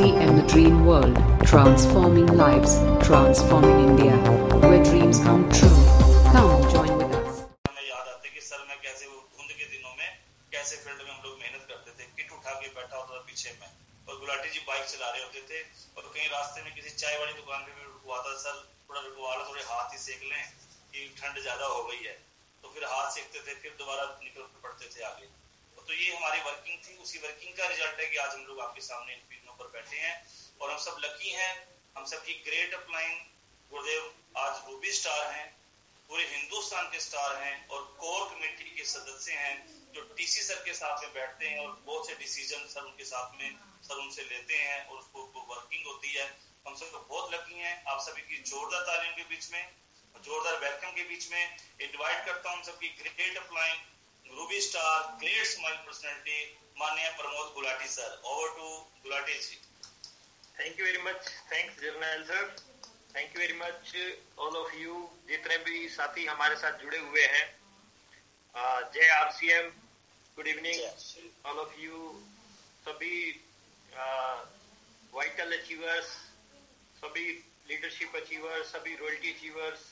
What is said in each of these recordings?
RCM the Dream World, transforming lives, transforming India, where dreams come true. Come join with us. हमें याद आता है कि sir में कैसे वो धुंध के दिनों में कैसे फील्ड में हम लोग मेहनत करते थे, किट उठा के बैठा होता था पीछे में और गुलाटी जी बाइक चला रहे होते थे और कहीं रास्ते में किसी चाय वाली दुकान पे भी रुकवा था, सर थोड़ा रुकवा लो, थोड़े हाथ ही सेक लें कि ठंड ज्यादा हो गई है, तो फिर हाथ सेकते थे, फिर दोबारा निकल पड़ते थे आगे। तो ये हमारी वर्किंग थी, उसी वर्किंग का रिजल्ट है कि आज हम लोग आपके सामने इन पीढ़ियों पर बैठे हैं और हम सब लकी हैं। हम सबकी ग्रेट अपलाइन गुरुदेव आज रूबी स्टार हैं, पूरे हिंदुस्तान के स्टार हैं और कोर कमेटी के सदस्य हैं जो डीसी सर के साथ में बैठते हैं और बहुत से डिसीजन सर उनके साथ में सर उनसे लेते हैं और उसको वर्किंग होती है। हम सब बहुत लकी हैं। आप सभी की जोरदार तालियों के बीच में, जोरदार वेलकम के बीच में इनवाइट करता हूं सबकी great upline Ruby star, great smile personality, माननीय Pramod Gulati sir. Over to Gulati ji. Thank you very much. Thanks Jarnail sir. Thank you very much all of you, जितने भी साथी हमारे साथ जुड़े हुए हैं। जय RCM, good evening all of you. सभी वाइटल अचीवर्स, सभी लीडरशिप अचीवर्स, सभी रॉयल्टी अचीवर्स,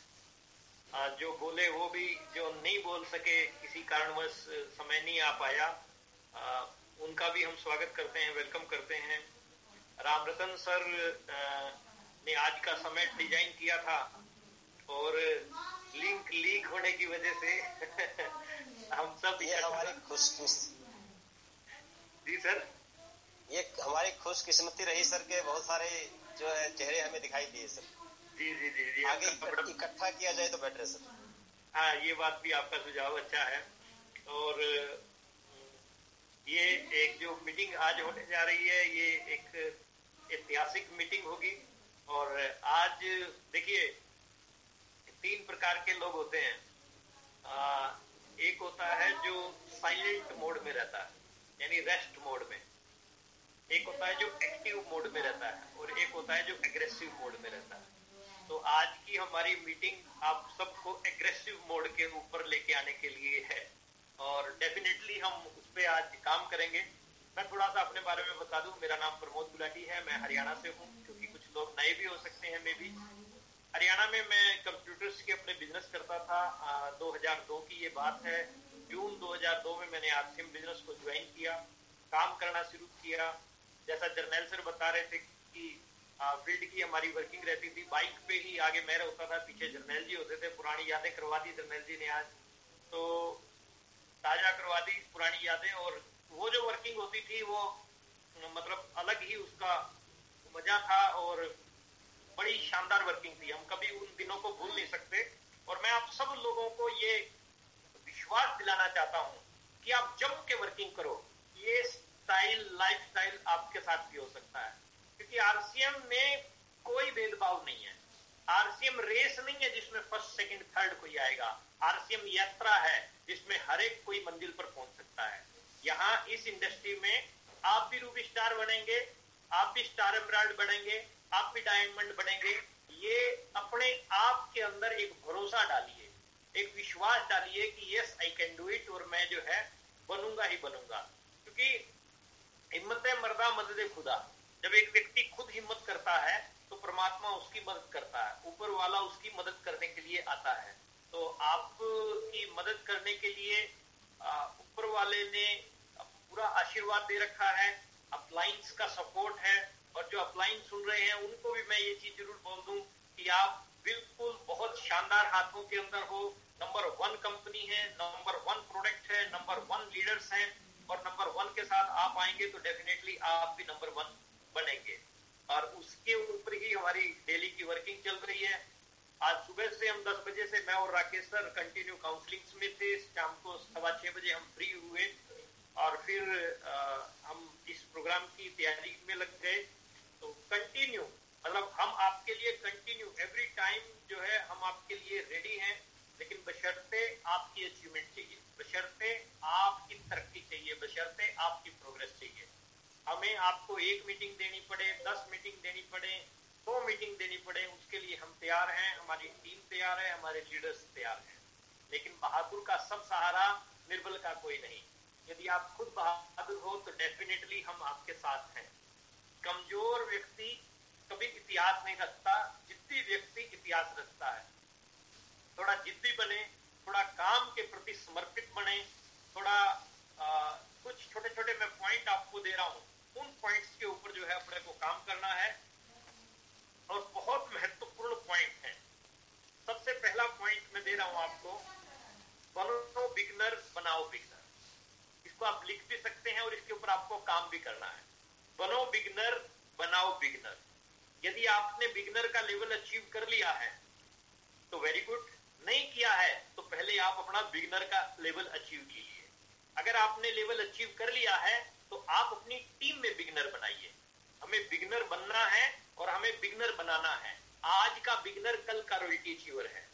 जो बोले वो भी, जो नहीं बोल सके किसी कारणवश समय नहीं आ पाया, उनका भी हम स्वागत करते हैं, वेलकम करते हैं। राम रतन सर ने आज का समय डिजाइन किया था और लिंक लीक होने की वजह से हम सब ये हमारी जी सर, ये हमारी खुशकिस्मती रही सर के बहुत सारे जो है चेहरे हमें दिखाई दिए सर। जी जी जी जी, आगे इकट्ठा किया जाए तो बेटर है सर। हाँ, ये बात भी आपका सुझाव अच्छा है। और ये एक जो मीटिंग आज होने जा रही है, ये एक ऐतिहासिक मीटिंग होगी। और आज देखिए, 3 प्रकार के लोग होते हैं। एक होता है जो साइलेंट मोड में रहता है, यानी रेस्ट मोड में। एक होता है जो एक्टिव मोड में रहता है और एक होता है जो एग्रेसिव मोड में रहता है। तो आज की हमारी मीटिंग आप सबको एग्रेसिव मोड के ऊपर लेके आने के लिए है और डेफिनेटली हम उस पर आज काम करेंगे। मैं थोड़ा सा अपने बारे में बता दूं। मेरा नाम प्रमोद गुलाटी है, मैं हरियाणा से हूं, क्योंकि कुछ लोग नए भी हो सकते हैं। मे भी हरियाणा में मैं कंप्यूटर्स के अपने बिजनेस करता था। 2002 की ये बात है। जून 2002 में मैंने आरसीएम बिजनेस को ज्वाइन किया, काम करना शुरू किया। जैसा जर्नैल सर बता रहे थे कि फील्ड की हमारी वर्किंग रहती थी, बाइक पे ही आगे मैं होता था, पीछे जर्नैल जी होते थे। पुरानी यादें करवा दी जर्नैल जी ने आज, तो ताजा करवा दी पुरानी यादें। और वो जो वर्किंग होती थी वो मतलब अलग ही उसका मजा था और बड़ी शानदार वर्किंग थी। हम कभी उन दिनों को भूल नहीं सकते। और मैं आप सब लोगों को ये विश्वास दिलाना चाहता हूं कि आप जम के वर्किंग करो। ये लाइफ स्टाइल आपके साथ भी हो सकता है, क्योंकि आरसीएम में कोई भेदभाव नहीं है। आरसीएम रेस नहीं है जिसमें फर्स्ट सेकंड थर्ड कोई आएगा। आरसीएम यात्रा है जिसमें हर एक कोई मंजिल पर पहुंच सकता है। यहाँ इस इंडस्ट्री में आप भी रूबी स्टार बनेंगे, आप भी स्टार एमराल्ड बनेंगे, आप भी डायमंड बनेंगे। ये अपने आप के अंदर एक भरोसा डालिए, एक विश्वास डालिए कि yes I can do it, और मैं जो है बनूंगा ही बनूंगा। क्योंकि हिम्मत मर्दा मदद खुदा। जब एक व्यक्ति खुद हिम्मत करता है तो परमात्मा उसकी मदद करता है, ऊपर वाला उसकी मदद करने के लिए आता है। तो आपकी मदद करने के लिए ऊपर वाले ने पूरा आशीर्वाद दे रखा है, अपलाइंस का सपोर्ट है। और जो अपलाइन सुन रहे हैं उनको भी मैं ये चीज जरूर बोल दूं कि आप बिल्कुल बहुत शानदार हाथों के अंदर हो। नंबर 1 कंपनी है, नंबर 1 प्रोडक्ट है, नंबर 1 लीडर्स हैं, और नंबर 1 के साथ आप आएंगे तो डेफिनेटली आप भी नंबर 1 बनेंगे। और उसके ऊपर ही हमारी डेली की वर्किंग चल रही है। आज सुबह से हम 10 बजे से मैं और राकेश सर कंटिन्यू काउंसलिंग्स में थे। शाम को 6:15 बजे हम फ्री हुए और फिर हम इस प्रोग्राम की तैयारी में लग गए। तो कंटिन्यू मतलब हम आपके लिए कंटिन्यू एवरी टाइम जो है हम आपके लिए रेडी हैं, लेकिन बशर्ते आपकी अचीवमेंट चाहिए, बशर्ते आपकी तरक्की चाहिए, बशर्ते आपकी प्रोग्रेस चाहिए। हमें आपको 1 मीटिंग देनी पड़े, 10 मीटिंग देनी पड़े, 2 मीटिंग देनी पड़े, उसके लिए हम तैयार हैं, हमारी टीम तैयार है, हमारे लीडर्स तैयार हैं। लेकिन बहादुर का सब सहारा, निर्बल का कोई नहीं। यदि आप खुद बहादुर हो तो डेफिनेटली हम आपके साथ हैं। कमजोर इतिहास नहीं रचता, जिद्दी व्यक्ति इतिहास रचता है। थोड़ा जिद्दी बने, थोड़ा काम के प्रति समर्पित बने, थोड़ा कुछ छोटे छोटे मैं पॉइंट आपको दे रहा हूं, उन पॉइंट्स के ऊपर जो है अपने को काम करना है। और बहुत महत्वपूर्ण पॉइंट है। सबसे पहला पॉइंट मैं दे रहा हूं आपको, बनो बिगनर बनाओ बिगनर। इसको आप लिख भी सकते हैं और इसके ऊपर आपको काम भी करना है। बनो बिगनर बनाओ बिगनर। यदि आपने बिगनर का लेवल अचीव कर लिया है तो वेरी गुड, नहीं किया है तो पहले आप अपना बिगनर का लेवल अचीव कीजिए। अगर आपने लेवल अचीव कर लिया है तो आप अपनी टीम में बिगनर बनाइए। हमें बिगनर बनना है और हमें बिगनर बनाना है। आज का बिगनर कल का रॉयल्टी अचीवर है।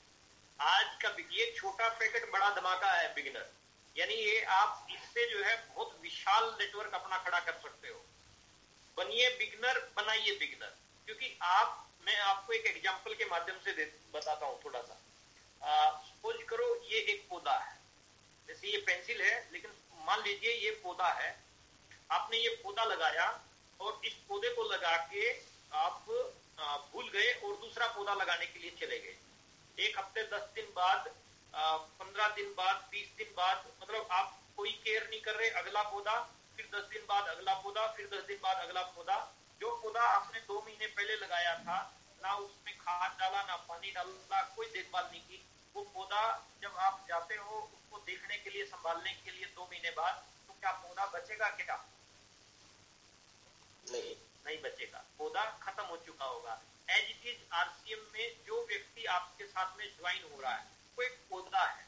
आज का ये छोटा पैकेट बड़ा धमाका है बिगनर, यानी ये आप इससे जो है बहुत विशाल नेटवर्क अपना खड़ा कर सकते हो। बनिए बिगनर, बनाइए बिगनर। क्योंकि मैं आपको एक एग्जांपल के माध्यम से बताता हूं थोड़ा सा। सपोज करो ये एक पौधा है, जैसे ये पेंसिल है, लेकिन मान लीजिए ये पौधा है। आपने ये पौधा लगाया और इस पौधे को लगा के आप भूल गए और दूसरा पौधा लगाने के लिए चले गए। एक हफ्ते, 10 दिन बाद, 15 दिन बाद, 20 दिन बाद, मतलब आप कोई केयर नहीं कर रहे। अगला पौधा, फिर 10 दिन बाद अगला पौधा, फिर 10 दिन बाद अगला पौधा। जो पौधा आपने 2 महीने पहले लगाया था, ना उसमें खाद डाला, ना पानी डाला, कोई देखभाल नहीं की, वो पौधा जब आप जाते हो उसको देखने के लिए, संभालने के लिए 2 महीने बाद, तो क्या पौधा बचेगा? क्या नहीं बचेगा, पौधा खत्म हो चुका होगा। एज इट इज आरसीएम में जो व्यक्ति आपके साथ में ज्वाइन हो रहा है वो एक पौधा है।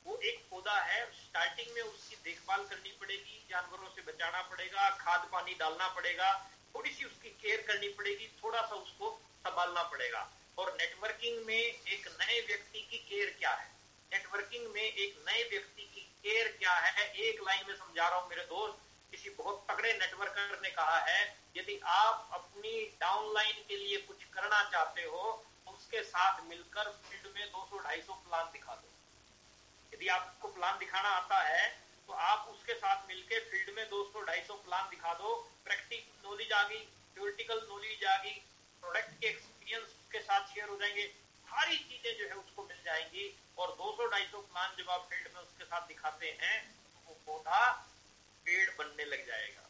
वो एक पौधा है। स्टार्टिंग में उसकी देखभाल करनी पड़ेगी, जानवरों से बचाना पड़ेगा, खाद पानी डालना पड़ेगा, थोड़ी सी उसकी केयर करनी पड़ेगी, थोड़ा सा उसको संभालना पड़ेगा। और नेटवर्किंग में एक नए व्यक्ति की केयर क्या है? नेटवर्किंग में एक नए व्यक्ति की केयर क्या है? एक लाइन में समझा रहा हूं मेरे दोस्त। किसी बहुत तगड़े नेटवर्कर ने कहा है, यदि आप अपनी डाउनलाइन के लिए कुछ करना चाहते हो, उसके साथ मिलकर फील्ड में 200-250 प्लान दिखा दो। यदि आपको प्लान दिखाना आता है तो आप उसके साथ मिलकर फील्ड में 200-250 प्लान दिखा दो। प्रैक्टिकल नॉलेज आ गई, थ्योरेटिकल नॉलेज आ गई, प्रोडक्ट के एक्सपीरियंस के साथ शेयर हो जाएंगे, सारी चीजें जो है उसको मिल जाएंगी। और 200-250 प्लान जब आप फील्ड में उसके साथ दिखाते हैं तो वो पौधा पेड़ बनने लग जाएगा।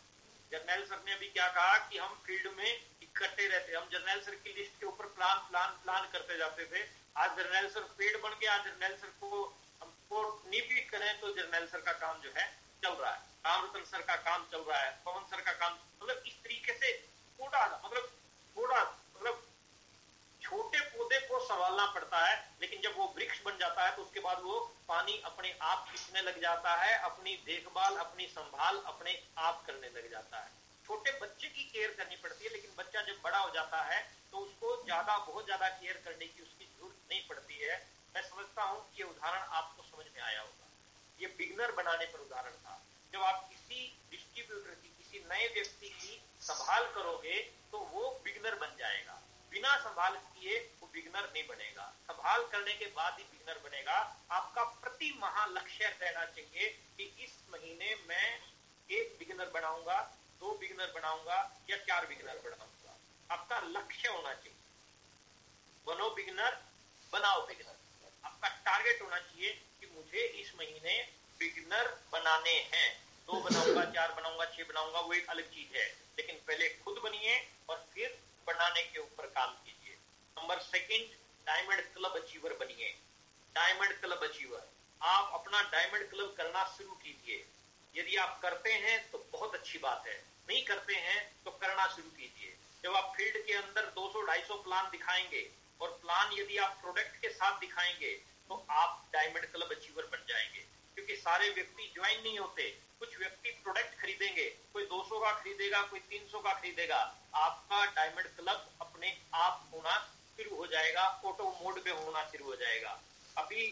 जर्नैल सर ने अभी क्या कहा कि हम फील्ड में इकट्ठे रहते, हम जर्नैल सर की लिस्ट के ऊपर प्लान करते जाते थे। आज जर्नैल सर पेड़ बन गया। जर्नैल सर को हमको नहीं भी करें तो जर्नैल सर का काम जो है चल रहा है, रामरतन सर का काम चल रहा है, पवन सर का काम, मतलब इस तरीके से थोड़ा छोटे पौधे को संभालना पड़ता है। लेकिन जब वो वृक्ष बन जाता है तो उसके बाद वो पानी अपने आप खींचने लग जाता है, अपनी देखभाल, अपनी संभाल अपने आप करने लग जाता है। छोटे बच्चे की केयर करनी पड़ती है, लेकिन बच्चा जब बड़ा हो जाता है तो उसको बहुत ज्यादा केयर करने की उसकी जरूरत नहीं पड़ती है। मैं समझता हूँ कि ये उदाहरण आपको समझ में आया होगा। ये बिगनर बनाने पर उदाहरण था। जब आप किसी डिस्ट्रीब्यूटर की, किसी नए व्यक्ति की संभाल करोगे तो वो बिगनर बन जाएगा। बिना संभाल किए वो बिगनर नहीं बनेगा, संभाल करने के बाद ही बिगनर बनेगा। आपका प्रति माह लक्ष्य रहना चाहिए कि इस महीने मैं 1 बिगनर बनाऊंगा, 2 बिगनर बनाऊंगा या 4 बिगनर बनाऊंगा। आपका लक्ष्य होना चाहिए। बनो बिगनर, बनाओ बिगनर। आपका टारगेट होना चाहिए कि मुझे इस महीने बिगनर बनाने हैं। 2 बनाऊंगा, 4 बनाऊंगा, 6 बनाऊंगा, वो एक अलग चीज है। लेकिन पहले खुद बनिए और फिर बनाने के ऊपर काम कीजिए। नंबर 2, डायमंड क्लब अचीवर बनिए। डायमंड क्लब अचीवर, आप अपना डायमंड क्लब करना शुरू कीजिए। यदि आप करते हैं तो बहुत अच्छी बात है, नहीं करते हैं तो करना शुरू कीजिए। जब आप फील्ड के अंदर 200-250 प्लान दिखाएंगे और प्लान यदि आप प्रोडक्ट के साथ दिखाएंगे तो आप डायमंड क्लब अचीवर बन जाएंगे। क्योंकि सारे व्यक्ति ज्वाइन नहीं होते, कुछ व्यक्ति प्रोडक्ट खरीदेंगे, कोई 200 का खरीदेगा, कोई 300 का खरीदेगा। आपका डायमंड क्लब अपने आप होना शुरू हो जाएगा, ऑटो मोड में होना शुरू हो जाएगा। अभी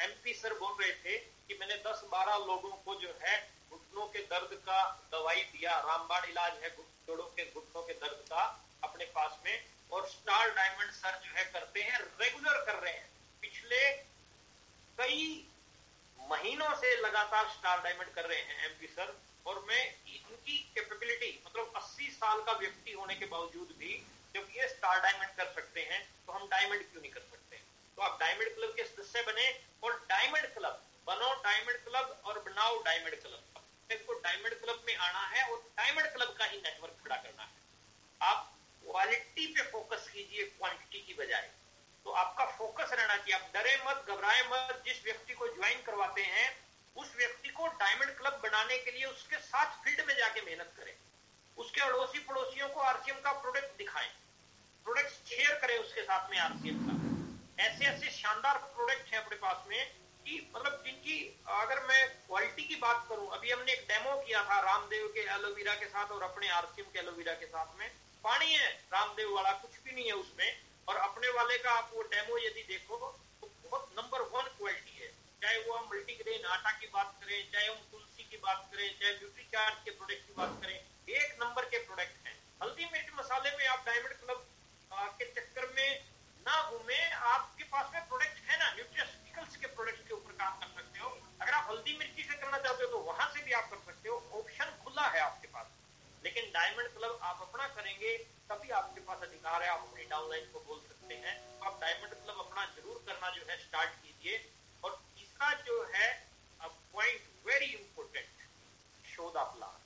एमपी सर बोल रहे थे कि मैंने 10-12 लोगों को जो है घुटनों के दर्द का दवाई दिया, रामबाण इलाज है घुटनों के दर्द का अपने पास में। और स्टार डायमंड सर जो है करते हैं, रेगुलर कर रहे हैं, पिछले कई महीनों से लगातार स्टार डायमंड कर रहे हैं एमपी सर। और मैं इनकी कैपेबिलिटी, मतलब 80 साल का व्यक्ति होने के बावजूद भी जब ये स्टार स्टार डायमंड कर सकते हैं, तो हम डायमंड क्यों नहीं कर सकते? तो आप डायमंड क्लब के सदस्य बने और डायमंड क्लब बनो, डायमंड क्लब और बनाओ डायमंड क्लब। आपको डायमंड क्लब में आना है और डायमंड क्लब का ही नेटवर्क खड़ा करना है। आप क्वालिटी पे फोकस कीजिए क्वांटिटी की बजाय। तो आपका फोकस रहना चाहिए, आप डरे मत, घबराए मत। जिस व्यक्ति को ज्वाइन करवाते हैं उस व्यक्ति को डायमंड क्लब बनाने के लिए उसके साथ फील्ड में जाके मेहनत करें, उसके अड़ोसी पड़ोसियों को आरसीएम का प्रोडक्ट दिखाएं, प्रोडक्ट शेयर करें उसके साथ में आरसीएम का। ऐसे ऐसे शानदार प्रोडक्ट हैं अपने पास में कि मतलब जिनकी अगर मैं क्वालिटी की बात करूं, अभी हमने एक डेमो किया था रामदेव के एलोवेरा के साथ और अपने आरसीएम के एलोवेरा के साथ में। पानी है रामदेव वाला, कुछ भी नहीं है उसमें, और अपने वाले का आप वो डेमो यदि देखो तो बहुत नंबर 1 क्वालिटी है। चाहे वो हम मल्टीग्रेन आटा की बात करें, चाहे हम तुलसी की बात करें, चाहे न्यूट्रीचार्ज के प्रोडक्ट की बात करें, एक नंबर के प्रोडक्ट हैं। हल्दी मिर्च मसाले में आप डायमंड क्लब के चक्कर में ना घूमे, आपके पास में प्रोडक्ट है ना, न्यूट्रास्यूटिकल्स के प्रोडक्ट के ऊपर काम कर सकते हो। अगर आप हल्दी मिर्ची से करना चाहते हो तो वहां से भी आप कर सकते हो, ऑप्शन खुला है आपके पास। लेकिन डायमंड क्लब आप अपना करेंगे तभी आपके पास अधिकार है, आप अपनी डाउनलाइन को बोल सकते हैं। आप डायमंड क्लब अपना जरूर करना जो है स्टार्ट कीजिए। और तीसरा जो है point very important, show the plan,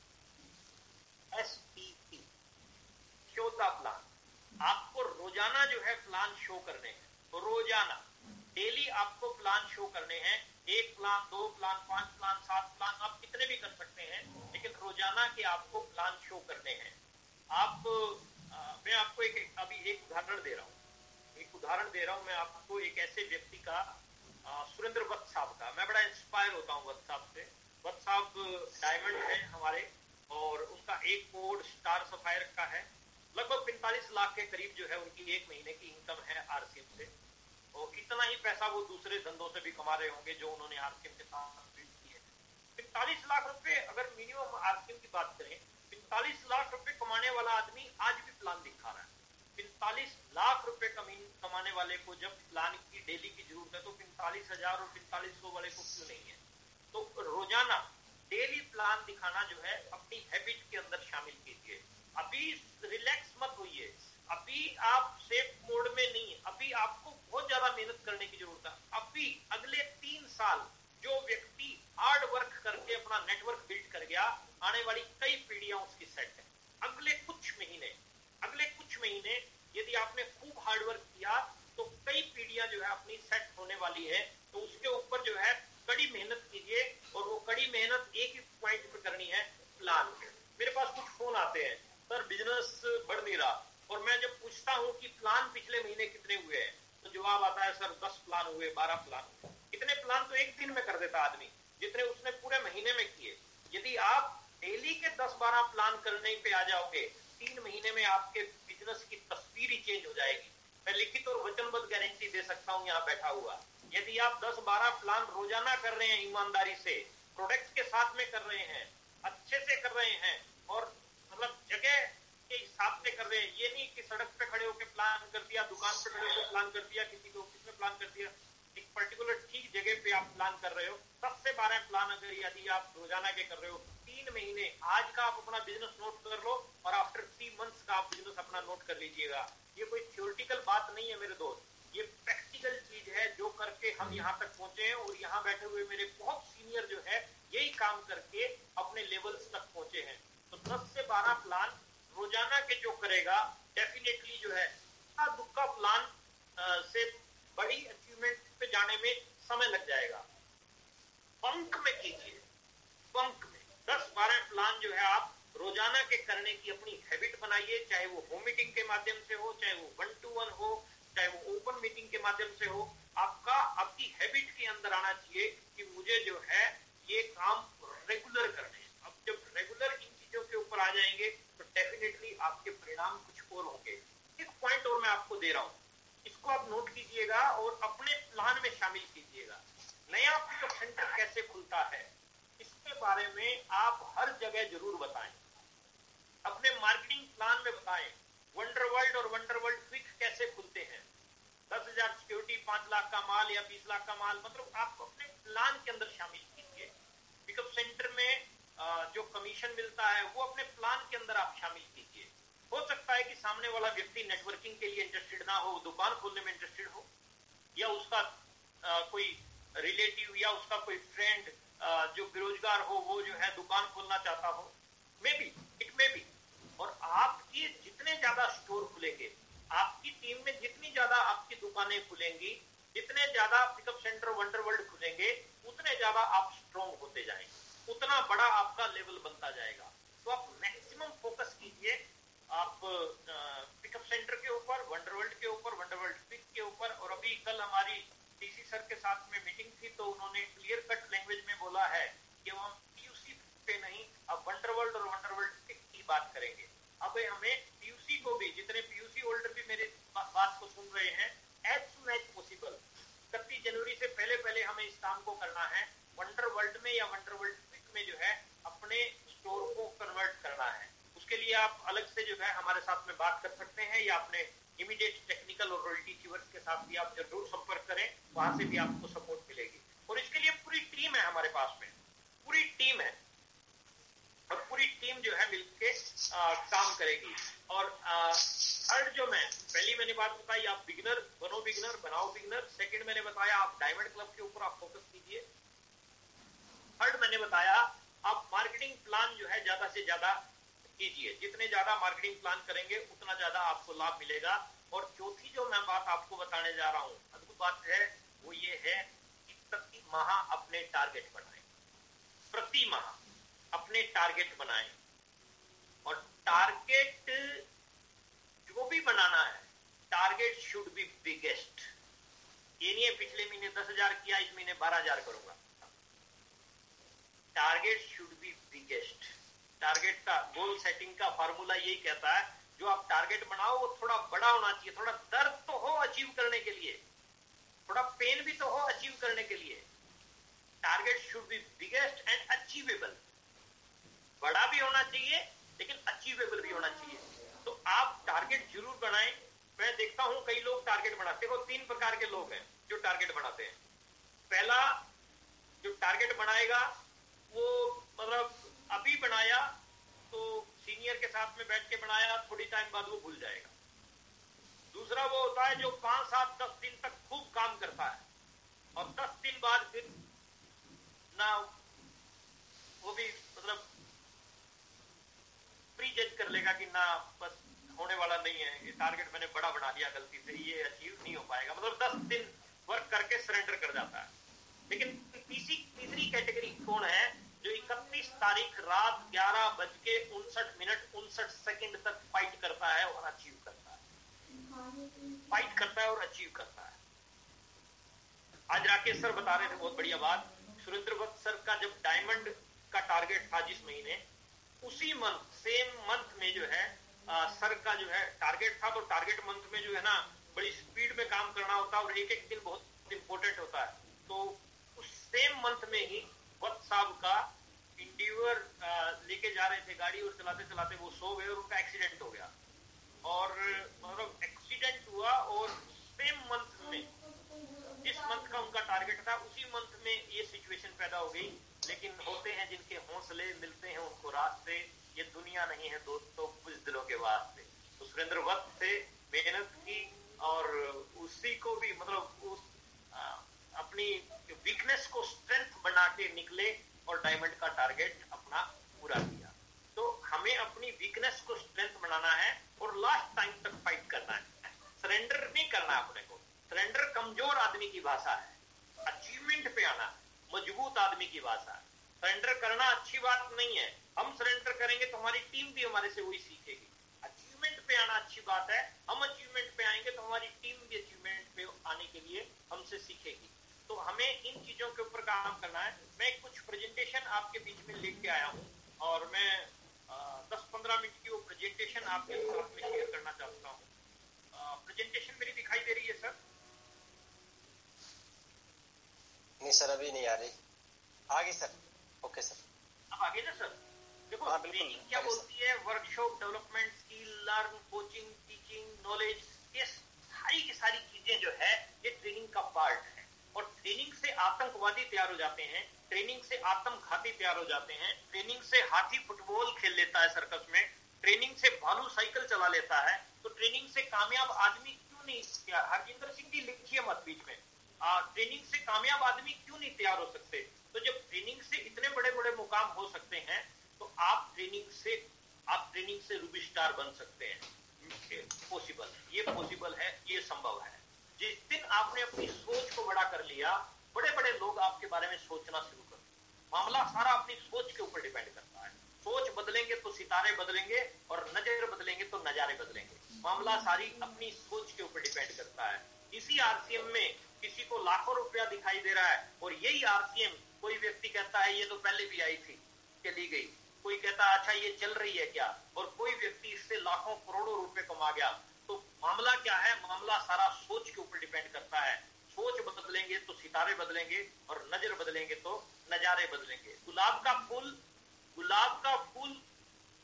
SPP, show the plan. आपको रोजाना जो है प्लान शो करने हैं, रोजाना डेली आपको प्लान शो करने हैं। 1 प्लान, 2 प्लान, 5 प्लान, 7 प्लान, आप कितने भी कर सकते हैं, लेकिन रोजाना के आपको प्लान शो करने हैं। मैं आपको अभी एक उदाहरण दे रहा हूं मैं आपको एक ऐसे व्यक्ति का, सुरेंद्र वत्स साहब का। मैं बड़ा इंस्पायर होता हूं वत्स साहब से। वत्स साहब डायमंड है हमारे, और उनका एक कोड स्टार सफायर का है। लगभग 45 लाख के करीब जो है उनकी एक महीने की इनकम है आरसीएम से, और इतना ही पैसा वो दूसरे धंधों से भी कमा रहे होंगे जो उन्होंने आरसीएम के साथ बिल्ड किए। 45 लाख रुपए अगर मिनिमम आरसीएम की बात करें, 45 लाख रुपए कमाने वाला आदमी आज भी प्लान दिखा रहा है। 45 लाख रुपए कमाने वाले को जब प्लान की डेली की जरूरत है तो 45,000 और 4500 वाले को क्यों नहीं है? तो रोजाना डेली प्लान दिखाना जो है अपनी हैबिट के अंदर शामिल कीजिए। अभी रिलैक्स मत होइए, अभी आप सेफ मोड में नहीं, अभी आपको बहुत ज्यादा मेहनत करने की जरूरत है। अभी अगले 3 साल जो व्यक्ति हार्ड वर्क करके अपना नेटवर्क बिल्ड कर गया, आने वाली कई पीढ़ियां उसकी सेट है। अगले कुछ महीने यदि आपने खूब हार्ड वर्क किया तो कई पीढ़ियां जो है अपनी सेट होने वाली है। तो उसके ऊपर जो है कड़ी मेहनत कीजिए, और वो कड़ी मेहनत एक ही पॉइंट पे करनी है, प्लान। मेरे पास कुछ फोन आते हैं, सर बिजनेस बढ़ नहीं रहा, और मैं जब पूछता हूं कि प्लान पिछले महीने कितने हुए हैं, तो जवाब आता है सर 10 प्लान हुए, 12 प्लान हुए। इतने प्लान तो एक दिन में कर देता आदमी, जितने उसने पूरे महीने में किए। यदि आप डेली के 10-12 प्लान करने पे आ जाओगे, 3 महीने में आपके बिजनेस की तस्वीर ही चेंज हो जाएगी। मैं लिखित और वचनबद्ध गारंटी दे सकता हूं यहाँ बैठा हुआ। यदि आप 10-12 प्लान रोजाना कर रहे हैं, ईमानदारी से प्रोडक्ट के साथ में कर रहे हैं, अच्छे से कर रहे हैं, और मतलब जगह के हिसाब से कर रहे हैं, ये नहीं कि सड़क पे खड़े होकर प्लान कर दिया, दुकान पे खड़े होकर प्लान कर दिया, किसी को ऑफिस में प्लान कर दिया। एक पर्टिकुलर ठीक जगह पे आप प्लान कर रहे हो। 10 से 12 प्लान अगर यदि आप रोजाना के कर रहे हो, 3 महीने आज का आप अपना बिजनेस नोट कर लो, और आफ्टर 3 मंथ्स का आप बिजनेस अपना नोट कर लीजिएगा। ये कोई थ्योरेटिकल बात नहीं है मेरे दोस्त, ये प्रैक्टिकल चीज है जो करके हम यहाँ तक पहुंचे हैं। और यहाँ बैठे हुए मेरे बहुत सीनियर जो है यही काम करके अपने लेवल्स तक पहुंचे हैं। तो 10 से 12 प्लान रोजाना के जो करेगा, डेफिनेटली जो है दुक्का प्लान से बड़ी अचीवमेंट पे जाने में समय लग जाएगा। बंक में कीजिए, बंक में 10-12 प्लान जो है आप रोजाना के करने की अपनी हैबिट बनाइए, चाहे वो होम मीटिंग के माध्यम से हो, चाहे वो 1-to-1 हो, चाहे वो ओपन मीटिंग के माध्यम से हो। आपकी हैबिट के अंदर आना चाहिए कि मुझे जो है ये काम रेगुलर करने हैं। अब जब रेगुलर इन चीजों के ऊपर आ जाएंगे तो डेफिनेटली आपके परिणाम कुछ और होंगे। एक पॉइंट और मैं आपको दे रहा हूं, इसको आप नोट कीजिएगा और अपने प्लान में शामिल कीजिएगा। नया पिकअप सेंटर कैसे खुलता है इसके बारे में आप हर जगह जरूर बताएं, अपने मार्केटिंग प्लान में बताएं। वंडर वर्ल्ड और वंडर वर्ल्ड क्विक कैसे खुलते हैं, 10,000 सिक्योरिटी, 5 लाख का माल या 20 लाख का माल, मतलब आप अपने प्लान के अंदर शामिल कीजिए। पिकअप सेंटर में जो कमीशन मिलता है वो अपने प्लान के अंदर आप शामिल कीजिए। हो सकता है कि सामने सामने वाला व्यक्ति नेटवर्किंग के लिए इंटरेस्टेड ना हो, दुकान खोलने में इंटरेस्टेड हो, या उसका कोई रिलेटिव या उसका कोई फ्रेंड जो बेरोजगार हो वो जो है दुकान खोलना चाहता हो, इट मे बी। और आपकी जितने ज्यादा स्टोर खुलेंगे, आपकी टीम में जितनी ज्यादा आपकी दुकानें खुलेंगी, जितने ज्यादा पिकअप सेंटर वंडरवर्ल्ड खुलेंगे, उतने ज्यादा आप स्ट्रॉन्ग होते जाएंगे, उतना बड़ा आपका लेवल बनता जाएगा। तो आप मैक्सिमम फोकस कीजिए आप पिकअप सेंटर के ऊपर, वंडरवर्ल्ड के ऊपर, वंडरवर्ल्ड पिक के ऊपर। और अभी कल हमारी डीसी सर के साथ में मीटिंग थी, तो उन्होंने क्लियर कट लैंग्वेज में बोला है कि हम पीयूसी पे नहीं, अब वंडरवर्ल्ड और वंडरवर्ल्ड पिक की बात करेंगे। अब हमें पीयूसी को भी, जितने पीयूसी होल्डर भी मेरे बात को सुन रहे हैं, एज सुन एज पॉसिबल 31 जनवरी से पहले हमें इस काम को करना है। वंडरवर्ल्ड में या वंडरवर्ल्ड पिक में जो है अपने स्टोर को कन्वर्ट करना है। उसके लिए आप अलग से जो है हमारे साथ में बात कर सकते हैं, या अपने इमीडिएट टेक्निकल और रॉयल्टी अचीवर्स के साथ भी आप जरूर संपर्क करें, वहां से भी आपको सपोर्ट मिलेगी। और इसके लिए पूरी टीम है हमारे पास में, पूरी टीम है, और पूरी टीम जो है मिलके काम करेगी। और थर्ड जो मैंने बात बताई, आप बिगिनर बनो, बिगिनर बनाओ बिगिनर। सेकंड मैंने बताया आप डायमंड क्लब के ऊपर आप फोकस कीजिए। थर्ड मैंने बताया आप मार्केटिंग प्लान जो है ज्यादा से ज्यादा कीजिए, जितने ज्यादा मार्केटिंग प्लान करेंगे उतना ज्यादा आपको लाभ मिलेगा। और चौथी जो मैं बात आपको बताने जा रहा हूं, अद्भुत बात है, वो ये है कि प्रति माह अपने टारगेट बनाएं, प्रति माह अपने टारगेट बनाएं। और टारगेट जो भी बनाना है, टारगेट शुड बी बिगेस्ट। ये नहीं है पिछले महीने 10,000 किया, इस महीने 12,000 करूंगा। Target should be biggest. Target का गोल सेटिंग का फार्मूला यही कहता है, जो आप टारगेट बनाओ वो थोड़ा बड़ा होना चाहिए। थोड़ा दर्द तो हो अचीव करने के लिए, थोड़ा पेन भी तो हो अचीव करने के लिए। Target should be biggest and achievable. बड़ा भी होना चाहिए लेकिन अचीवेबल भी होना चाहिए। तो आप टारगेट जरूर बनाएं। मैं देखता हूं कई लोग टारगेट बनाते हैं। 3 प्रकार के लोग हैं जो टारगेट बनाते हैं। पहला जो टारगेट बनाएगा वो मतलब अभी बनाया तो सीनियर के साथ में बैठ के बनाया, थोड़ी टाइम बाद वो भूल जाएगा। दूसरा वो होता है जो 5, 7, 10 दिन तक खूब काम करता है और 10 दिन बाद फिर ना वो भी मतलब प्री जज कर लेगा कि ना बस होने वाला नहीं है, ये टारगेट मैंने बड़ा बना लिया गलती से, ये अचीव नहीं हो पाएगा। मतलब 10 दिन वर्क करके सरेंडर कर जाता है। लेकिन तीसरी कैटेगरी कौन है? जो 31 तारीख रात 11:59 तक फाइट करता है और अचीव करता है, फाइट करता है और अचीव करता है। आज राकेश सर बता रहे थे बहुत बढ़िया बात। सुरेंद्र भट्ट सर का जब डायमंड का टारगेट था जिस महीने, उसी मंथ सेम मंथ में जो है सर का जो है टारगेट था। तो टारगेट मंथ में जो है ना बड़ी स्पीड में काम करना होता है और एक एक दिन बहुत इंपॉर्टेंट होता है। तो उस सेम मंथ में ही भट्ट साहब का इंडिवर लेके जा रहे थे गाड़ी और चलाते चलाते वो सो गए और उनका एक्सीडेंट हो गया। और मतलब एक्सीडेंट हुआ और सेम मंथ में, जिस मंथ का उनका टारगेट था उसी मंथ में ये सिचुएशन पैदा हो गई। लेकिन होते हैं जिनके हौसले, मिलते हैं उनको रास्ते। ये दुनिया नहीं है दोस्तों कुछ दिलों के वास्ते। तो सुरेंद्र भट्ट से मेहनत की और उसी को भी मतलब उस अपनी वीकनेस को स्ट्रेंथ बना के निकले और डायमंड का टारगेट अपना पूरा किया। तो हमें अपनी वीकनेस को स्ट्रेंथ बनाना है और लास्ट टाइम तक फाइट करना है। सरेंडर नहीं करना अपने को। सरेंडर कमजोर आदमी की भाषा है, अचीवमेंट पे आना मजबूत आदमी की भाषा है। सरेंडर करना अच्छी बात नहीं है। हम सरेंडर करेंगे तो हमारी टीम भी हमारे से वही सीखेगी। अचीवमेंट पे आना अच्छी बात है। हम अचीवमेंट पे आएंगे तो हमारी टीम भी अचीवमेंट पे आने के लिए हमसे सीखेगी। तो हमें इन चीजों के ऊपर काम करना है। मैं कुछ प्रेजेंटेशन आपके बीच में लेके आया हूँ और मैं 10-15 मिनट की वो प्रेजेंटेशन आपके साथ में शेयर करना चाहता हूँ। प्रेजेंटेशन मेरी दिखाई दे रही है सर? नहीं सर, अभी नहीं आ रही। आगे सर। ओके सर, अब आगे ना सर। देखो ट्रेनिंग क्या बोलती है? Workshop, development, skill, learn, coaching, teaching, knowledge, ये सारी की सारी चीजें जो है ये ट्रेनिंग का पार्ट है। और ट्रेनिंग से आतंकवादी तैयार हो जाते हैं, ट्रेनिंग से आत्मघाती तैयार हो जाते हैं, ट्रेनिंग से हाथी फुटबॉल खेल लेता है सर्कस में, ट्रेनिंग से भालू साइकिल चला लेता है। तो ट्रेनिंग से कामयाब आदमी क्यों नहीं तैयार, हरजिंदर सिंह जी लिखिए मत बीच में, ट्रेनिंग से कामयाब आदमी क्यों नहीं तैयार हो सकते? तो जब ट्रेनिंग से इतने बड़े बड़े मुकाम हो सकते हैं तो आप ट्रेनिंग से रूबी स्टार बन सकते हैं। पॉसिबल, ये पॉसिबल है, ये संभव है। जिस दिन आपने अपनी सोच को बड़ा कर लिया, बड़े बड़े लोग आपके बारे में सोचना शुरू कर। मामला सारा अपनी सोच के ऊपर डिपेंड करता है। सोच बदलेंगे तो सितारे बदलेंगे और नजर बदलेंगे तो नजारे बदलेंगे। मामला सारी अपनी सोच के ऊपर डिपेंड करता है। इसी आरसीएम में किसी को लाखों रुपया दिखाई दे रहा है और यही आरसीएम कोई व्यक्ति कहता है ये तो पहले भी आई थी, चली गई। कोई कहता है अच्छा ये चल रही है क्या, और कोई व्यक्ति इससे लाखों करोड़ों रुपए कमा गया। तो मामला क्या है? मामला सारा सोच के ऊपर डिपेंड करता है। सोच बदलेंगे तो सितारे बदलेंगे और नजर बदलेंगे तो नजारे बदलेंगे। गुलाब का फूल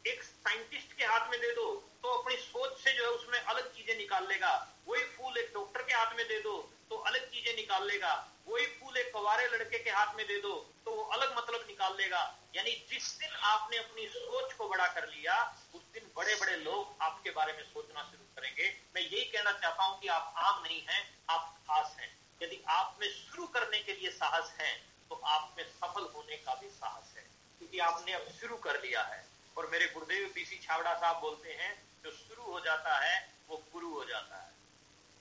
एक साइंटिस्ट के हाथ में दे दो तो अपनी सोच से जो है उसमें अलग चीजें निकाल लेगा। वही फूल एक डॉक्टर के हाथ में दे दो तो अलग चीजें निकाल लेगा। वही फूल एक कवारे लड़के के हाथ में दे दो तो वो अलग मतलब निकाल लेगा। यानी जिस दिन आपने अपनी सोच को बड़ा कर लिया उस दिन बड़े बड़े लोग आपके बारे में सोचना शुरू करेंगे। मैं यही कहना चाहता हूं कि आप आम नहीं हैं, आप खास हैं। यदि आप में शुरू करने के लिए साहस है तो आप में सफल होने का भी साहस है, क्योंकि आपने अब शुरू कर लिया है। और मेरे गुरुदेव बीसी छावड़ा साहब बोलते हैं जो शुरू हो जाता है वो गुरु हो जाता है,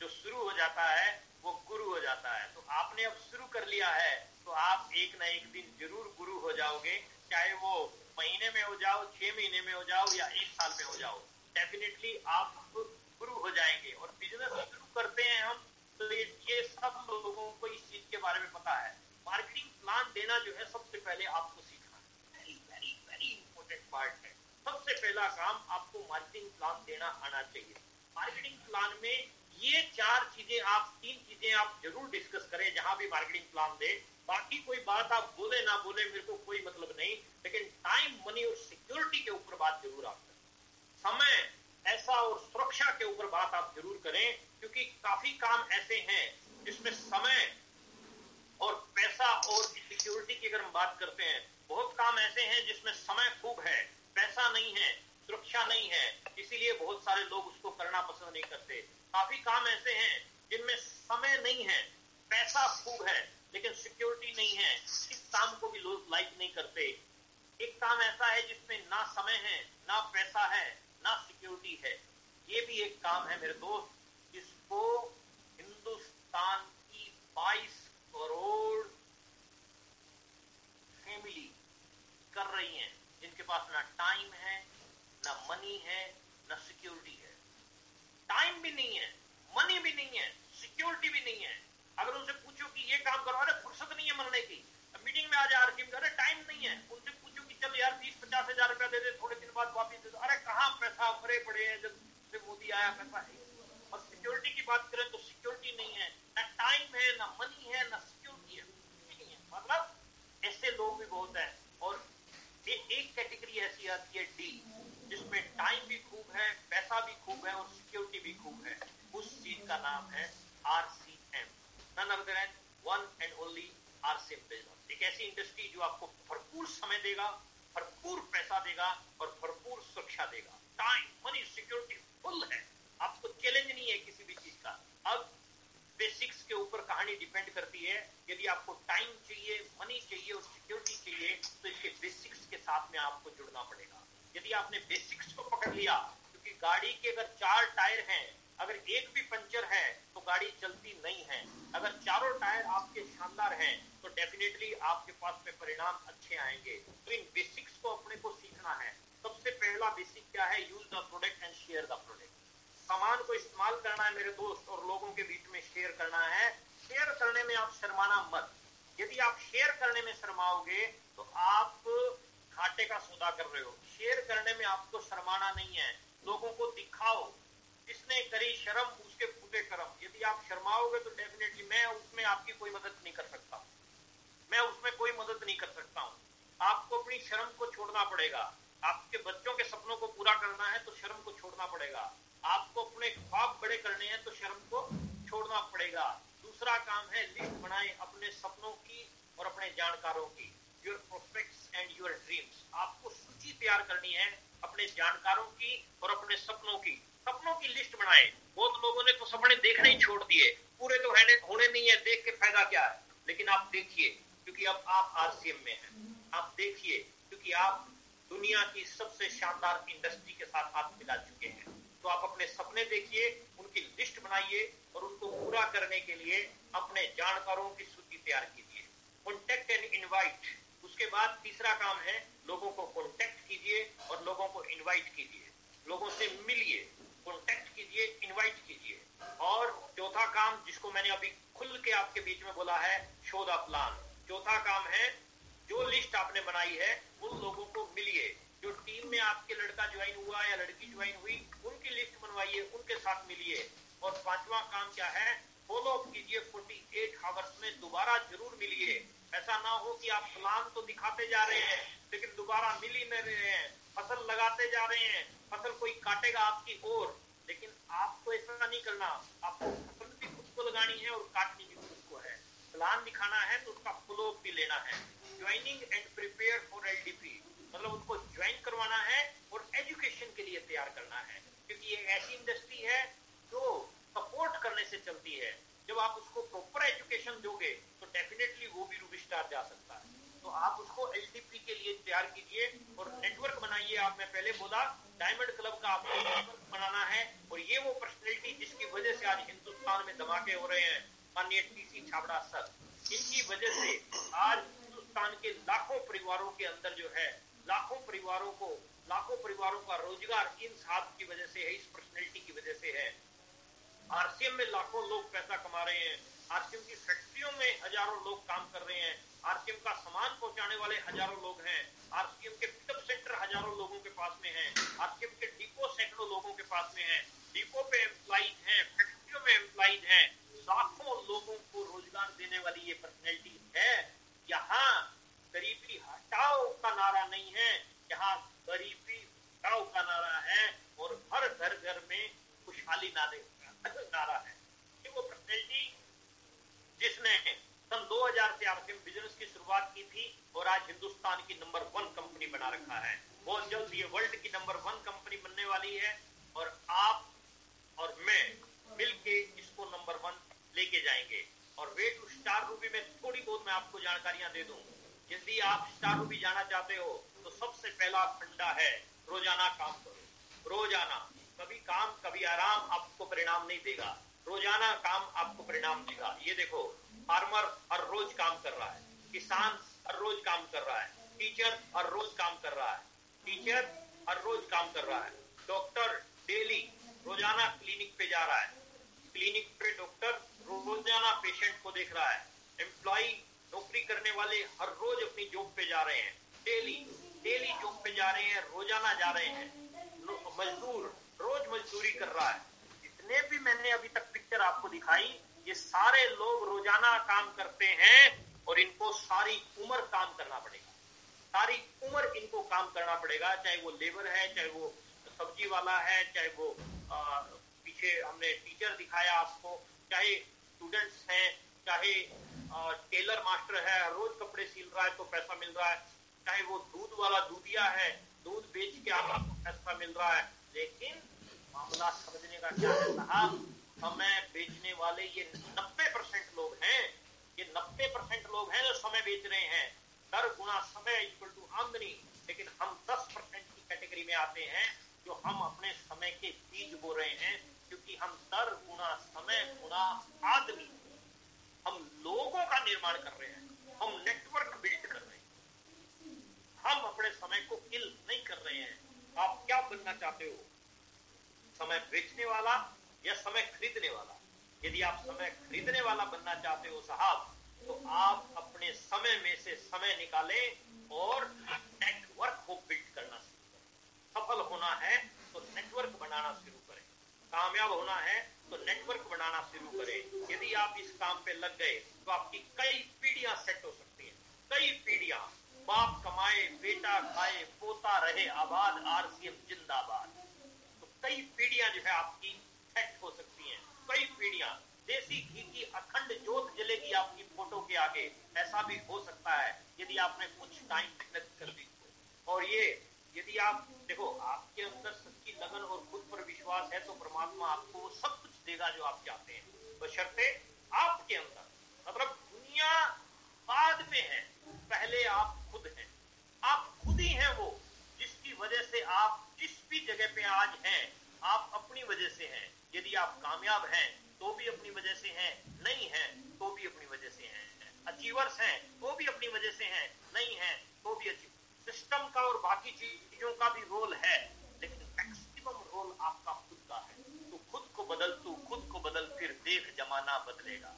जो शुरू हो जाता है वो गुरु हो जाता है। तो आपने अब शुरू कर लिया है तो आप एक ना एक दिन जरूर गुरु हो जाओगे, चाहे वो महीने में हो जाओ, 6 महीने में हो जाओ या 1 साल में हो जाओ, डेफिनेटली आप गुरु हो जाएंगे। और बिजनेस शुरू करते हैं हम तो ये सब लोगों को इस चीज के बारे में पता है। मार्केटिंग प्लान देना जो है सबसे पहले आपको सीखना है, very very very important part है। सबसे पहला काम आपको मार्केटिंग प्लान देना आना चाहिए। मार्केटिंग प्लान में ये 3 चीजें आप जरूर डिस्कस करें जहां भी मार्केटिंग प्लान दे। बाकी कोई बात आप बोले ना बोले मेरे को कोई मतलब नहीं, लेकिन टाइम, मनी और सिक्योरिटी के ऊपर बात जरूर आप करें। समय, पैसा और सुरक्षा के ऊपर बात आप जरूर करें, क्योंकि काफी काम ऐसे हैं जिसमें समय और पैसा और सिक्योरिटी की अगर हम बात करते हैं, बहुत काम ऐसे हैं जिसमें समय खूब है, पैसा नहीं है, सुरक्षा नहीं है, इसीलिए बहुत सारे लोग उसको करना पसंद नहीं करते। काफी काम ऐसे हैं जिनमें समय नहीं है, पैसा खूब है, लेकिन सिक्योरिटी नहीं है, इस काम को भी लोग लाइक नहीं करते। एक काम ऐसा है जिसमें ना समय है, ना पैसा है, ना सिक्योरिटी है, ये भी एक काम है मेरे दोस्त, जिसको हिंदुस्तान की 22 करोड़ फैमिली कर रही हैं, जिनके पास ना टाइम है, ना मनी है, ना सिक्योरिटी है। टाइम भी नहीं है, मनी भी नहीं है, सिक्योरिटी भी नहीं है। अगर उनसे पूछो कि ये काम करो, अरे फुर्सत नहीं है मरने की, मीटिंग में आ जा आरसीएम, अरे टाइम नहीं है। उनसे पूछो कि चल यार 30-50 हजार रुपया दे दे, थोड़े दिन बाद वापिस दे दो, अरे कहाँ पैसा भरे पड़े हैं, जब से मोदी आया पैसा है। और सिक्योरिटी की बात करें तो सिक्योरिटी नहीं है, ना टाइम है, ना मनी है, ना सिक्योरिटी है, नहीं है। मतलब ऐसे लोग भी बहुत हैं। और एक कैटेगरी ऐसी आती है डी, जिसमें टाइम भी खूब है, पैसा भी खूब है और सिक्योरिटी भी खूब है। उस चीज का नाम है RCM, none other than one and only RCM business. एक ऐसी इंडस्ट्री जो आपको भरपूर समय देगा, भरपूर पैसा देगा और भरपूर सुरक्षा देगा। टाइम, मनी, सिक्योरिटी फुल है, आपको चैलेंज नहीं है किसी भी चीज का। अब बेसिक्स के ऊपर कहानी डिपेंड करती है। यदि आपको टाइम चाहिए, मनी चाहिए और सिक्योरिटी चाहिए तो इसके बेसिक्स के साथ में आपको जुड़ना पड़ेगा। यदि आपने बेसिक्स को पकड़ लिया, क्योंकि गाड़ी के अगर 4 टायर हैं, अगर एक भी पंचर है तो गाड़ी चलती नहीं है। अगर चारों टायर आपके शानदार हैं तो डेफिनेटली आपके पास में परिणाम अच्छे आएंगे। तो इन बेसिक्स को अपने को सीखना है। सबसे पहला बेसिक क्या है? Use the product and share the product. सामान को इस्तेमाल करना है मेरे दोस्त, और लोगों के बीच में शेयर करना है। शेयर करने में आप शर्माना मत। यदि आप शेयर करने में शर्माओगे तो आप घाटे का सौदा कर रहे हो। शेयर करने में आपको शर्माना नहीं है, लोगों को दिखाओ। जिसने करी शर्म उसके फूटे कर्म। यदि आप शर्माओगे तो डेफिनेटली मैं उसमें आपकी कोई मदद नहीं कर सकता, मैं उसमें कोई मदद नहीं कर सकता हूँ। आपको अपनी शर्म को छोड़ना पड़ेगा। आपके बच्चों के सपनों को पूरा करना है तो शर्म को छोड़ना पड़ेगा। आपको अपने ख्वाब बड़े करने हैं तो शर्म को छोड़ना पड़ेगा। दूसरा काम है लिस्ट बनाएं अपने सपनों की और अपने जानकारों की, your prospects and your dreams. आपको सूची तैयार करनी है अपने अपने जानकारों की और अपने सपनों की लिस्ट बनाए। बहुत लोगों ने तो सपने देखने ही छोड़ दिए, पूरे तो होने नहीं है, देख के फायदा क्या है। लेकिन आप देखिए, क्योंकि अब आप आरसीएम में हैं, आप देखिए क्योंकि आप दुनिया की सबसे शानदार इंडस्ट्री के साथ हाथ मिला चुके हैं। तो आप अपने सपने देखिए, उनकी लिस्ट बनाइए और उनको पूरा करने के लिए अपने जानकारों की सूची तैयार कीजिए। कॉन्टेक्ट एंड इनवाइट, उसके बाद तीसरा काम है लोगों को कॉन्टेक्ट कीजिए और लोगों को इनवाइट कीजिए, लोगों से मिलिए, कॉन्टेक्ट कीजिए, इनवाइट कीजिए। और चौथा काम जिसको मैंने अभी खुल के आपके बीच में बोला है, शो द प्लान। चौथा काम है जो लिस्ट आपने बनाई है उन लोगों को मिलिए, जो टीम में आपके लड़का ज्वाइन हुआ या लड़की ज्वाइन हुई उनकी लिस्ट बनवाइए, उनके साथ मिलिए। और पांचवा काम क्या है, फॉलो अप कीजिए, 48 आवर्स में दोबारा जरूर मिलिए। ऐसा ना हो कि आप प्लान तो दिखाते जा रहे हैं लेकिन दोबारा मिल ही नहीं रहे हैं, फसल लगाते जा रहे हैं, फसल कोई काटेगा आपकी ओर, लेकिन आपको ऐसा नहीं करना, आपको फसल भी खुद को लगानी है और काटनी भी खुद को है। प्लान दिखाना है तो उसका फॉलो अप भी लेना है। Joining and prepare for LDP, मतलब उनको ज्वाइन करवाना है और एजुकेशन के लिए तैयार करना है, क्योंकि ये ऐसी इंडस्ट्री है जो सपोर्ट करने से चलती है। जब आप उसको प्रॉपर एजुकेशन दोगे तो डेफिनेटली वो भी रूबी स्टार जा सकता है। तो आप उसको एलडीपी के लिए तैयार कीजिए और नेटवर्क बनाइए। आप मैं पहले बोला डायमंड क्लब का आपको नेटवर्क बनाना है, और ये वो पर्सनैलिटी जिसकी वजह से आज हिंदुस्तान में धमाके हो रहे हैं, माननीय टीसी छाबड़ा सर, इनकी वजह से आज हिंदुस्तान के लाखों परिवारों के अंदर जो है लाखों परिवारों का रोजगार इन साहब की वजह से है, इस पर्सनैलिटी की वजह से है। आरसीएम में लाखों लोग पैसा कमा रहे हैं, आरसीएम की फैक्ट्रियों में हजारों लोग काम कर रहे हैं, आरसीएम का सामान पहुंचाने वाले हजारों लोग हैं, आरसीएम के पिकअप सेंटर हजारों लोगों के पास में हैं, आरसीएम के डिपो सैकड़ों लोगों के पास में हैं, डिपो पे एम्प्लॉइज हैं, फैक्ट्रियों में एम्प्लॉइज हैं, लाखों लोगों को रोजगार देने वाली ये पर्सनैलिटी है। यहाँ गरीबी हटाओ का नारा नहीं है, यहाँ गरीबी हटाओ का नारा है, और हर घर घर में खुशहाली नारा है। ये वो पर्सनैलिटी जिसने सन 2000 से आरसीएम बिजनेस की शुरुआत की थी और आज हिंदुस्तान की नंबर 1 कंपनी बना रखा है। बहुत जल्द ये वर्ल्ड की नंबर 1 कंपनी बनने वाली है, और आप और मैं मिलके इसको नंबर 1 लेके जाएंगे। और वे टू स्टार रूबी में थोड़ी बहुत मैं आपको जानकारियां दे दूं। यदि आप स्टार रूबी जाना चाहते हो तो सबसे पहला फंडा है रोजाना काम करो। रोजाना, कभी काम कभी आराम आपको परिणाम नहीं देगा, रोजाना काम आपको परिणाम देगा। ये देखो, फार्मर हर रोज काम कर रहा है, किसान हर रोज काम कर रहा है, टीचर हर रोज काम कर रहा है, टीचर हर रोज काम कर रहा है, डॉक्टर डेली रोजाना क्लिनिक पे जा रहा है, क्लिनिक पे डॉक्टर रोजाना पेशेंट को देख रहा है, एम्प्लॉय नौकरी करने वाले हर रोज अपनी जॉब पे जा रहे हैं, डेली जॉब पे जा रहे हैं, रोजाना जा रहे हैं, मजदूर रोज मजदूरी कर रहा है। जितने भी मैंने अभी तक पिक्चर आपको दिखाई, ये सारे लोग रोजाना काम करते हैं और इनको सारी उम्र काम करना पड़ेगा, सारी उम्र इनको काम करना पड़ेगा, चाहे वो लेबर है, चाहे वो सब्जी वाला है, चाहे वो पीछे हमने टीचर दिखाया आपको, चाहे स्टूडेंट्स हैं, चाहे टेलर मास्टर है, रोज कपड़े सिल रहा है तो पैसा मिल रहा है, चाहे वो दूध वाला दूधिया है, दूध बेच के आपको पैसा मिल रहा है। लेकिन मामला समझने का क्या है साहब, समय बेचने वाले ये 90% लोग हैं, ये 90% लोग हैं जो समय बेच रहे हैं। 10 गुना समय इक्वल टू आमदनी, लेकिन हम 10% की कैटेगरी में आते हैं जो हम अपने समय के बीज बो रहे हैं, क्योंकि हम 10 गुना समय गुना आदमी, हम लोगों का निर्माण कर रहे हैं, हम नेटवर्क बिल्ड कर रहे हैं, हम अपने समय को किल नहीं कर रहे हैं। आप क्या बनना चाहते हो, समय बेचने वाला या समय खरीदने वाला? यदि आप समय खरीदने वाला बनना चाहते हो साहब, तो आप अपने समय में से समय निकालें और नेटवर्क को बिल्ड करना शुरू करें। सफल होना है तो नेटवर्क बनाना शुरू करें, कामयाब होना है तो नेटवर्क बनाना शुरू करें। यदि आप इस काम पे लग गए तो आपकी कई पीढ़ियां सेट हो सकती हैं, कई पीढ़ियां, बाप कमाए बेटा खाए पोता रहे आबाद, आरसीएम जिंदाबाद। तो कई पीढ़ियां जो है आपकी सेट हो सकती हैं, कई पीढ़ियां। देसी घी की अखंड जोत जलेगी आपकी फोटो के आगे, ऐसा भी हो सकता है यदि आपने कुछ टाइम मेहनत कर ली। और ये यदि आप देखो, आपके है तो परमात्मा आपको वो सब कुछ देगा जो आप चाहते हैं, बशर्ते आपके अंदर, मतलब दुनिया बाद में है, पहले आप खुद हैं। आप खुद ही हैं वो जिसकी वजह से आप जिस भी जगह पे आज हैं, आप अपनी वजह से हैं। यदि आप कामयाब हैं तो भी अपनी वजह से हैं, नहीं हैं तो भी अपनी वजह से हैं। अचीवर्स हैं तो भी अपनी वजह से हैं, नहीं हैं तो भी अचीव। सिस्टम का और बाकी चीजों का भी रोल है, लेकिन मैक्सिमम रोल आपका खुद का है। तो खुद को बदल फिर देख जमाना बदलेगा।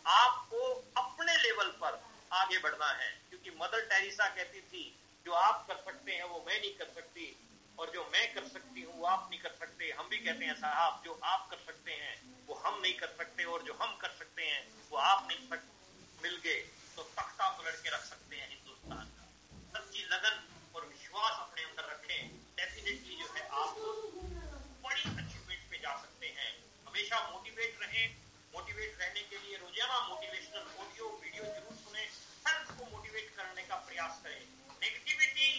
आपको अपने लेवल पर आगे बढ़ना है, क्योंकि मदर टेरेसा कहती थी जो आप कर सकते हैं वो मैं नहीं कर सकती, और जो मैं कर सकती हूँ वो आप नहीं कर सकते। हम भी कहते हैं साहब जो आप कर सकते हैं वो हम नहीं कर सकते, और जो हम कर सकते हैं वो आप नहीं कर सकते। मिल गए तो तख्ता पलट के रख सकते हैं हिंदुस्तान का। सच्ची लगन और विश्वास अपने अंदर रखें, डेफिनेटली जो है आप बड़ी अचीवमेंट पे जा सकते हैं। हमेशा मोटिवेट रहें। मोटिवेट रहने के लिए रोजाना मोटिवेशनल ऑडियो वीडियो जरूर सुने, सेल्फ को मोटिवेट करने का प्रयास करें। नेगेटिविटी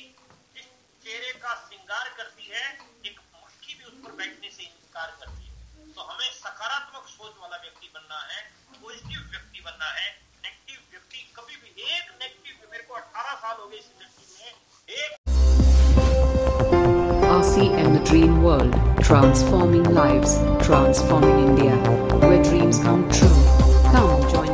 जिस चेहरे का श्रृंगार करती है, एक मक्खी भी उस पर बैठने से इंकार करती है। तो हमें सकारात्मक सोच वाला व्यक्ति बनना है, पॉजिटिव व्यक्ति बनना है। नेगेटिव व्यक्ति कभी भी, एक नेगेटिव, मेरे को 18 साल हो गए इस इंडस्ट्री में, एक RCM The Dream World, transforming lives, transforming India, where dreams come true. Come join